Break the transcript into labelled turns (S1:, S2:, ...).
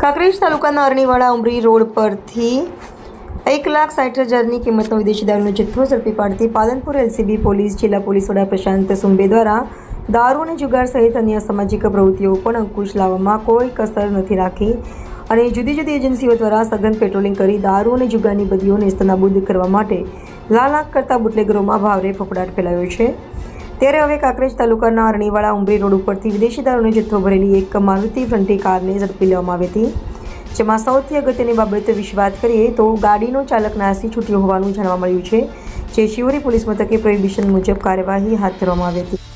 S1: કાંકરેજ તાલુકાના અરણીવાડા ઉમરી રોડ પરથી 1,60,000ની કિંમતનો વિદેશી દારૂનો જથ્થો ઝડપી પાડતી પાલનપુર એલસીબી પોલીસ જિલ્લા પોલીસ વડા પ્રશાંત સુંબે દ્વારા દારૂ અને જુગાર સહિત અન્ય સામાજિક પ્રવૃત્તિઓ પર અંકુશ લાવવામાં કોઈ કસર નથી રાખી અને જુદી જુદી એજન્સીઓ દ્વારા સઘન પેટ્રોલિંગ કરી દારૂ અને જુગારની બદીઓ નેસ્તનાબૂદ કરવા માટે લાલાક કરતા બુટલેગરોમાં ભારે ફફડાટ ફેલાયો છે। ત્યારે હવે કાંકરેજ તાલુકાના અરણીવાડા ઉમરી રોડ ઉપરથી વિદેશી દારૂનો જથ્થો ભરેલી એક મારુતિ ફ્રન્ટી કારને ઝડપી લેવામાં આવી હતી, જેમાં સૌથી અગત્યની બાબત વિશે વાત કરીએ તો ગાડીનો ચાલક નાસી છૂટ્યો હોવાનું જાણવા મળ્યું છે, જે શિવરી પોલીસ મથકે પ્રોહિબિશન મુજબ કાર્યવાહી હાથ ધરવામાં આવી હતી।